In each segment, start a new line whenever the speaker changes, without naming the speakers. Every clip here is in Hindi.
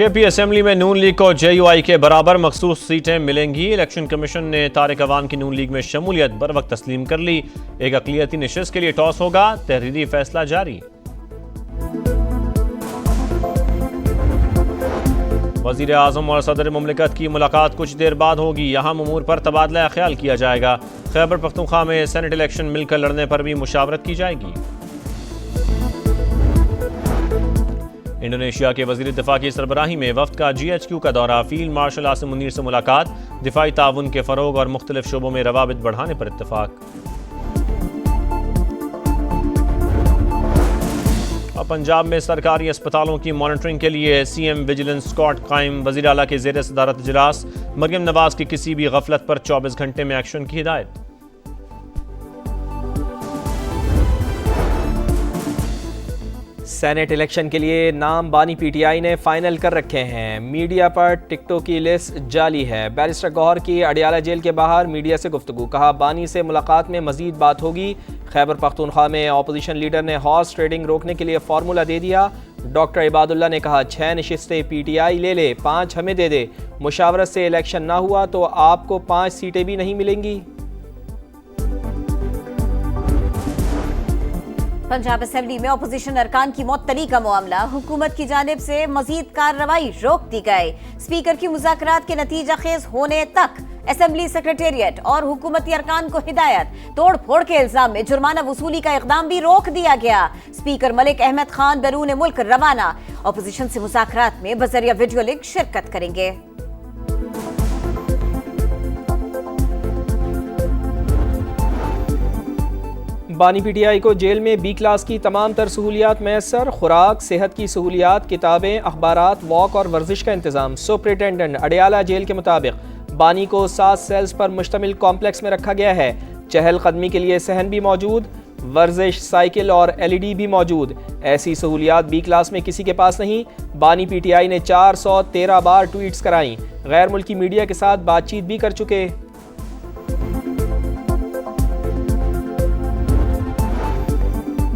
केपी असम्बली में नून लीग को JUI के बराबर मखसूस सीटें मिलेंगी। इलेक्शन कमीशन ने तारिक अवाम की नून लीग में शमूलियत बर वक्त तस्लीम कर ली। एक अक़लियती नशिस्त के लिए टॉस होगा, तहरीरी फैसला जारी। वज़ीर आज़म और सदर मुमलिकत की मुलाकात कुछ देर बाद होगी। अहम उमूर पर तबादला ख्याल किया जाएगा। खैबर पख्तूनख्वा में सेनेट इलेक्शन मिलकर लड़ने पर भी मुशावरत की जाएगी। इंडोनेशिया के वज़ीर दिफा की सरबराही में वफ्द का GHQ का दौरा। फील्ड मार्शल आसिम मुनीर से मुलाकात। दिफाई ताउन के फ़रोग और मुख्तलिफ शोबों में रवाबित बढ़ाने पर इत्तफाक। और पंजाब में सरकारी अस्पतालों की मॉनिटरिंग के लिए CM विजिलेंस स्क्वाड कायम। वज़ीर आला के ज़ेर सदारत इजलास। मरियम नवाज की किसी भी गफलत पर 24 घंटे में एक्शन की हिदायत।
सेनेट इलेक्शन के लिए नाम बानी PTI ने फाइनल कर रखे हैं। मीडिया पर टिकटों की लिस्ट जाली है। बैरिस्टर गौहर की अडियाला जेल के बाहर मीडिया से गुफ्तगू। कहा बानी से मुलाकात में मजीद बात होगी। खैबर पख्तूनख्वा में अपोजिशन लीडर ने हॉर्स ट्रेडिंग रोकने के लिए फार्मूला दे दिया। डॉक्टर इबादुल्ला ने कहा 6 नशिस्तें PTI ले ले, 5 हमें दे दे। मुशावरत से इलेक्शन ना हुआ तो आपको 5 सीटें भी नहीं मिलेंगी।
पंजाब असेंबली में अपोजिशन अरकान की मौतली का मामला। हुकूमत की जानिब से मजीद कार्रवाई रोक दी गई। स्पीकर की मुज़ाकरात के नतीजा खेज होने तक असेंबली सेक्रेटेरिएट और हुकूमती अरकान को हिदायत। तोड़ फोड़ के इल्जाम में जुर्माना वसूली का इकदाम भी रोक दिया गया। स्पीकर मलिक अहमद खान बैरून मुल्क रवाना। अपोजिशन से मुज़ाकरात में बजरिया वीडियो लिंक शिरकत करेंगे।
बानी PTI को जेल में B क्लास की तमाम तर सहूलियात मैसर। खुराक, सेहत की सहूलियात, किताबें, अखबारात, वॉक और वर्जिश का इंतजाम। सुपरिटेंडेंट अडियाला जेल के मुताबिक बानी को 7 सेल्स पर मुश्तमिल कॉम्प्लेक्स में रखा गया है। चहलकदमी के लिए सहन भी मौजूद, वर्जिश, साइकिल और LED भी मौजूद। ऐसी सहूलियात B क्लास में किसी के पास नहीं। बानी PTI ने 413 बार ट्वीट्स कराई। गैर मुल्की मीडिया के साथ बातचीत भी कर चुके।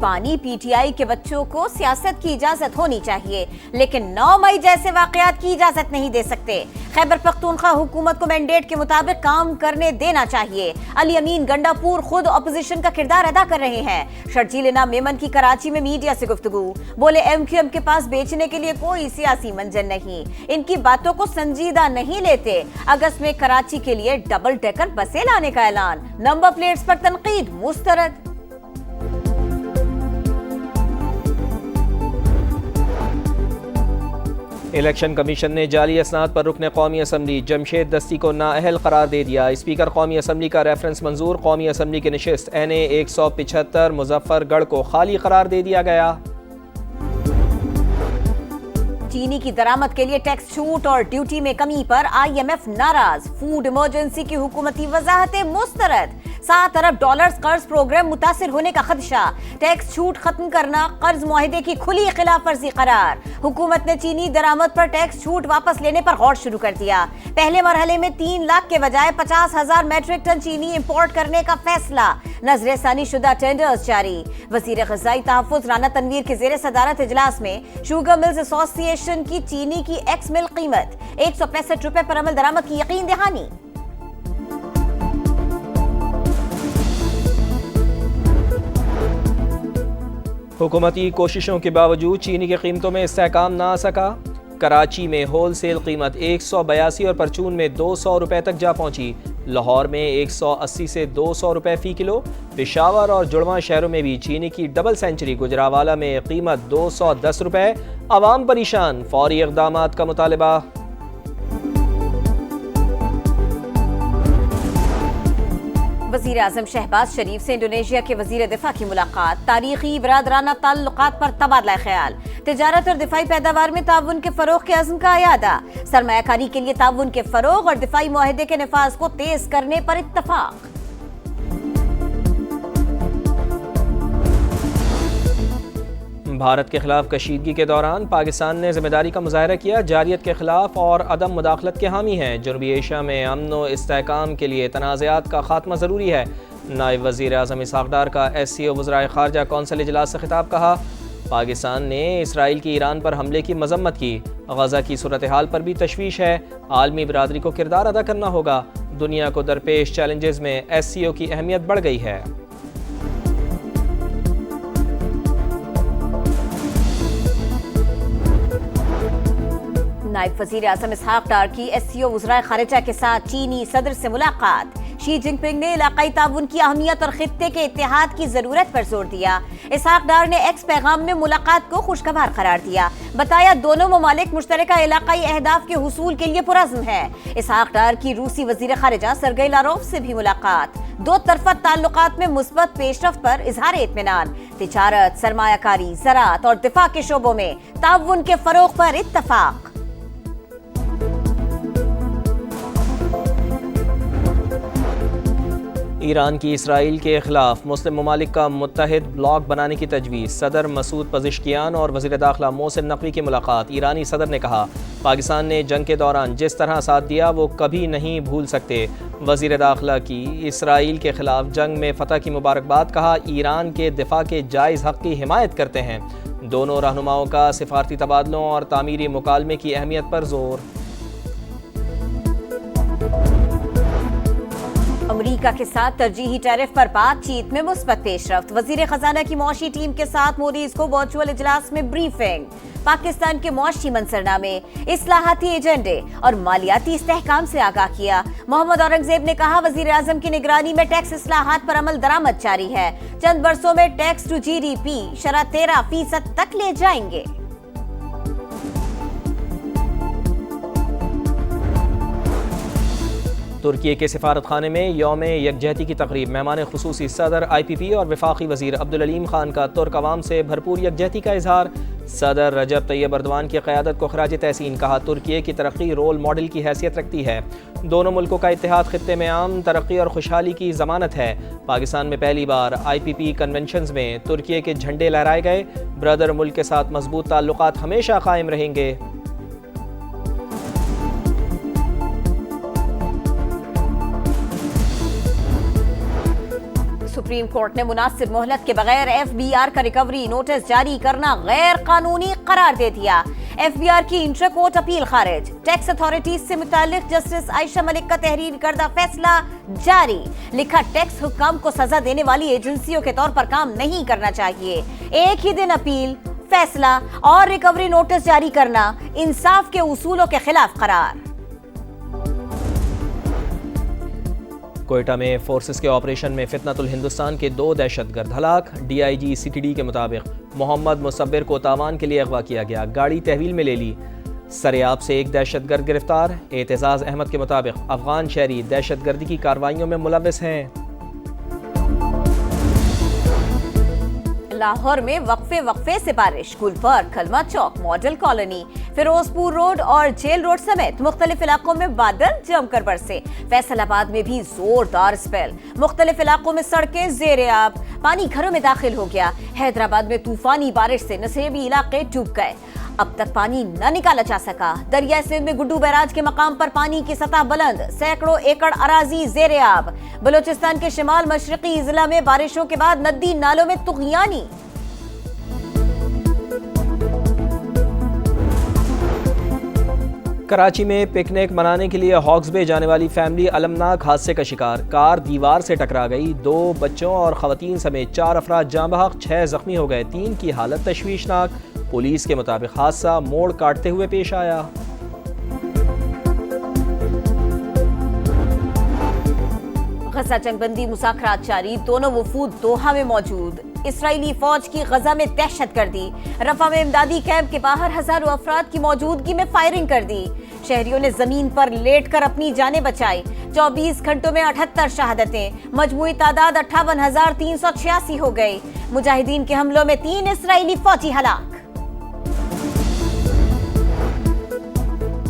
बानी PTI के बच्चों को सियासत की इजाजत होनी चाहिए, लेकिन 9 मई जैसे वाकयात की इजाजत नहीं दे सकते। खैबर पख्तूनख्वा हुकूमत को मैंडेट के मुताबिक काम करने देना चाहिए। अली अमीन गंडापुर खुद अपोजिशन का किरदार अदा कर रहे हैं। शर्जील इनाम मेमन की कराची में मीडिया से गुफ्तगू। बोले MQM के पास बेचने के लिए कोई सियासी मंजर नहीं, इनकी बातों को संजीदा नहीं लेते। अगस्त में कराची के लिए डबल डेकर बसें लाने का ऐलान। नंबर प्लेट्स पर तनकीद मुस्तरद।
इलेक्शन कमीशन ने जाली असनाद पर रुकने कौमी असम्बली जमशेद दस्ती को नाअहल करार दे दिया। स्पीकर कौमी असम्बली का रेफरेंस मंजूर। कौमी असम्बली की नशिस्त NA 175 मुजफ्फरगढ़ को खाली करार दे दिया गया।
चीनी की दरामद के लिए टैक्स छूट और ड्यूटी में कमी पर IMF नाराज। फूड इमरजेंसी की हुकूमती वजाहतें मुस्तरद। $7 अरब कर्ज प्रोग्राम मुतासिर होने का खदशा। टैक्स छूट खत्म करना कर्ज मुआहिदे की खुली खिलाफ वर्जी करार। हुकूमत ने चीनी दरामद पर टैक्स छूट वापस लेने पर गौर शुरू कर दिया। पहले मरहले में 3 लाख के बजाय 50,000 मेट्रिक टन चीनी इंपोर्ट करने का फैसला। नजरसानी शुदा टेंडर्स जारी। वजीर ग़िज़ाई तहफ़्फ़ुज़ राना तनवीर के ज़ेर सदारत इजलास में शुगर मिल्स एसोसिएशन की चीनी की एक्स मिल कीमत 165 रुपए पर अमल दरामद की यकीन दहानी।
हुकूमती कोशिशों के बावजूद चीनी की कीमतों में इस्तेहकाम ना आ सका। कराची में होल सेल कीमत 182 और परचून में 200 रुपए तक जा पहुंची। लाहौर में 180 से 200 रुपए फ़ी किलो। पेशावर और जुड़वा शहरों में भी चीनी की डबल सेंचुरी। गुजरावाला में कीमत 210 रुपए। अवाम परेशान, फौरी इक़दामात का मुतालबा।
वज़ीर आज़म शहबाज शरीफ से इंडोनेशिया के वज़ीर दिफा की मुलाकात। तारीखी बरादराना ताल्लुकात पर तबादला ख्याल। तिजारत और दिफाई पैदावार में ताउन के फ़रोग़ के अज़्म का अयादा। सरमायाकारी के लिए ताउन के फ़रोग़ और दिफाई मुआहदे के नफाज को तेज करने पर इत्तफाक।
भारत के खिलाफ कशीदगी के दौरान पाकिस्तान ने जिम्मेदारी का मुजाहरा किया। जारियत के खिलाफ और अदम मुदाखलत के हामी हैं। जनूबी एशिया में अमन व इस्तेहकाम के लिए तनाज़ात का खात्मा ज़रूरी है। नायब वज़ीर आज़म इसहाक़ डार का SCO वज़राए ख़ारजा कौंसिल इजलास से खिताब। कहा पाकिस्तान ने इसराइल की ईरान पर हमले की मजम्मत की। गजा की सूरत हाल पर भी तशवीश है। आलमी बिरादरी को किरदार अदा करना होगा। दुनिया को दरपेश चैलेंजेस में SCO की अहमियत बढ़ गई है।
नायब वज़ीर आज़म इसहाक डार की SCO वज़राए खारिजा के साथ चीनी सदर से मुलाकात। शी जिनपिंग ने इलाकाई ताउन की अहमियत और खित्ते के इत्तेहाद की जरूरत पर जोर दिया। इसहाक डार ने एक्स पैगाम में मुलाकात को खुशगवार करार दिया। बताया दोनों ममालिक मुश्तरका इलाकाई अहदाफ के हुसूल के लिए पुरज़्म है। इसहाक डार की रूसी वज़ीर खारिजा सरगई लारोव से भी मुलाकात। दो तरफा ताल्लुकात में मुस्बत पेशरफ्त पर इजहार इत्मीनान। तिजारत, सरमायाकारी, ज़राअत और दिफा के शोबों में ताउन के फरोग पर इत्तफाक।
ईरान की इसराइल के खिलाफ मुस्लिम ममालिक का मुत्तहिद ब्लॉक बनाने की तजवीज़। सदर मसूद पज़िश्कियान और वज़ीर दाखिला मोहसिन नकवी की मुलाकात। ईरानी सदर ने कहा पाकिस्तान ने जंग के दौरान जिस तरह साथ दिया वो कभी नहीं भूल सकते। वज़ीर दाखिला की इसराइल के खिलाफ जंग में फ़तह की मुबारकबाद। कहा ईरान के दिफा के जायज़ हक़ की हिमायत करते हैं। दोनों रहनुमाओं का सिफारती तबादलों और तामीरी मुकालमे की अहमियत पर जोर।
अमरीका के साथ तरजीही टैरिफ पर बातचीत में मुस्बत पेशरफ्त। वजीर खजाना की मुआशी टीम के साथ मोदीज को वर्चुअल इजलास में ब्रीफिंग। पाकिस्तान के मुआशी मंसरनामे, इस्लाहाती एजेंडे और मालियाती इस्तेहकाम से आगाह किया। मोहम्मद औरंगजेब ने कहा वजीर आजम की निगरानी में टैक्स इस्लाहात पर अमल दरामद जारी है। चंद बरसों में टैक्स टू GDP शरह 13% तक ले जाएंगे।
तुर्की के सिफारत खाने में यौम यकजहती की तकरीब। मेहमान खुसूसी सदर IPP और वफाकी वजीर अब्दुल अलीम खान का तुर्क अवाम से भरपूर यकजहती का इजहार। सदर रजब तैयब अर्दवान की क़यादत को खराज तहसीन। कहा तुर्की की तरक्की रोल मॉडल की हैसियत रखती है। दोनों मुल्कों का इत्तेहाद खित्ते में आम तरक्की और खुशहाली की ज़मानत है। पाकिस्तान में पहली बार IPP कन्वेंशन में तुर्की के झंडे लहराए गए। ब्रदर मुल्क के साथ मजबूत ताल्लुकात हमेशा कायम रहेंगे।
सुप्रीम कोर्ट ने मुनासिब मोहलत के बगैर FBR का रिकवरी नोटिस जारी करना गैर कानूनी करार दे दिया। FBR की इंटर कोर्ट अपील खारिज। टैक्स अथॉरिटीज से मुतालिक जस्टिस आयशा मलिक का तहरीर करदा फैसला जारी। लिखा टैक्स हुक्काम को सजा देने वाली एजेंसियों के तौर पर काम नहीं करना चाहिए। एक ही दिन अपील, फैसला और रिकवरी नोटिस जारी करना इंसाफ के उसूलों के खिलाफ करार।
कोयटा में फोर्सेस के ऑपरेशन में फितनतुल हिंदुस्तान के 2 दहशतगर्द हलाक। DIG CTD के मुताबिक मोहम्मद मुसब्बिर को तावान के लिए अगवा किया गया। गाड़ी तहवील में ले ली। सरेआब से एक दहशतगर्द गिरफ्तार। एतजाज अहमद के मुताबिक अफगान शहरी दहशतगर्दी की कार्रवाइयों में मुलव्विस हैं।
लाहौर में वक्फे से बारिश। गुलबर्ग, खलमा चौक, मॉडल कॉलोनी, फिरोजपुर रोड और जेल रोड समेत मुख्तलिफ इलाकों में बादल जमकर बरसे। फैसलाबाद में भी जोरदार स्पेल। मुख्तलिफ इलाकों में सड़कें ज़ेर-ए-आब। पानी घरों में दाखिल हो गया। हैदराबाद में तूफानी बारिश से नसेबी इलाके डूब गए। अब तक पानी न निकाला जा सका। दरिया सिंध में गुड्डू बैराज के मकाम पर पानी की सतह बुलंद। सैकड़ों एकड़ अराजी ज़ेर-ए-आब। बलूचिस्तान के शिमाल मशरकी जिला में बारिशों के बाद नदी नालों में तुग़यानी।
कराची में पिकनिक मनाने के लिए हॉक्स बे जाने वाली फैमिली अलमनाक हादसे का शिकार। कार दीवार से टकरा गई। 2 बच्चों और खवातीन समेत 4 अफराद जाँ बहक, 6 जख्मी हो गए। 3 की हालत तशवीशनाक। पुलिस के मुताबिक हादसा मोड़ काटते हुए पेश आया।
गजा जंगबंदी मुज़ाकरात जारी। दोनों वफूद दोहा में मौजूद। इसराइली फौज की गजा में दहशतगर्दी। रफा में इमदादी कैंप के बाहर हजारों अफराद की मौजूदगी में फायरिंग कर दी। शहरियों ने जमीन पर लेटकर अपनी जानें बचाई। 24 घंटों में 78 शहादतें। मजमूई तादाद 58,386 हो गई। मुजाहिदीन के हमलों में 3 इसराइली फौजी हलाक।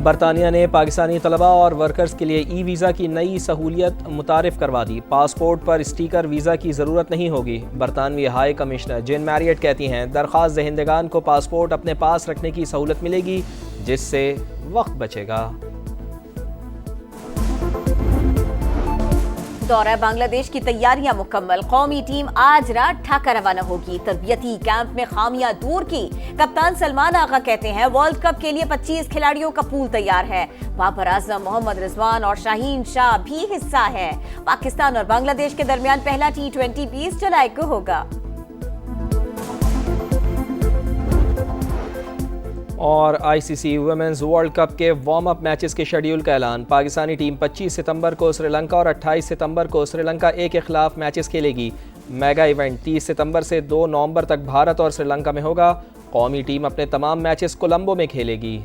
बरतानिया ने पाकिस्तानी तलबा और वर्कर्स के लिए ई-वीज़ा की नई सहूलियत मुतारिफ करवा दी। पासपोर्ट पर स्टिकर वीज़ा की ज़रूरत नहीं होगी। बरतानवी हाई कमिश्नर जेन मैरियट कहती हैं दरख्वास्त दहिंदगान को पासपोर्ट अपने पास रखने की सहूलत मिलेगी, जिससे वक्त बचेगा।
दौरा बांग्लादेश की तैयारियां मुकम्मल। कौमी टीम आज रात ढाका रवाना होगी। तरबियती कैंप में खामियां दूर की। कप्तान सलमान आगा कहते हैं वर्ल्ड कप के लिए 25 खिलाड़ियों का पूल तैयार है। बाबर आजम, मोहम्मद रिजवान और शाहीन शाह भी हिस्सा है। पाकिस्तान और बांग्लादेश के दरमियान पहला T20 20 जुलाई को होगा।
और ICC वुमेन्स वर्ल्ड कप के वार्म अप मैचेस के शेड्यूल का ऐलान। पाकिस्तानी टीम 25 सितंबर को श्रीलंका और 28 सितंबर को श्रीलंका ए के खिलाफ मैचेस खेलेगी। मेगा इवेंट 30 सितंबर से 2 नवंबर तक भारत और श्रीलंका में होगा। कौमी टीम अपने तमाम मैचेस कोलंबो में खेलेगी।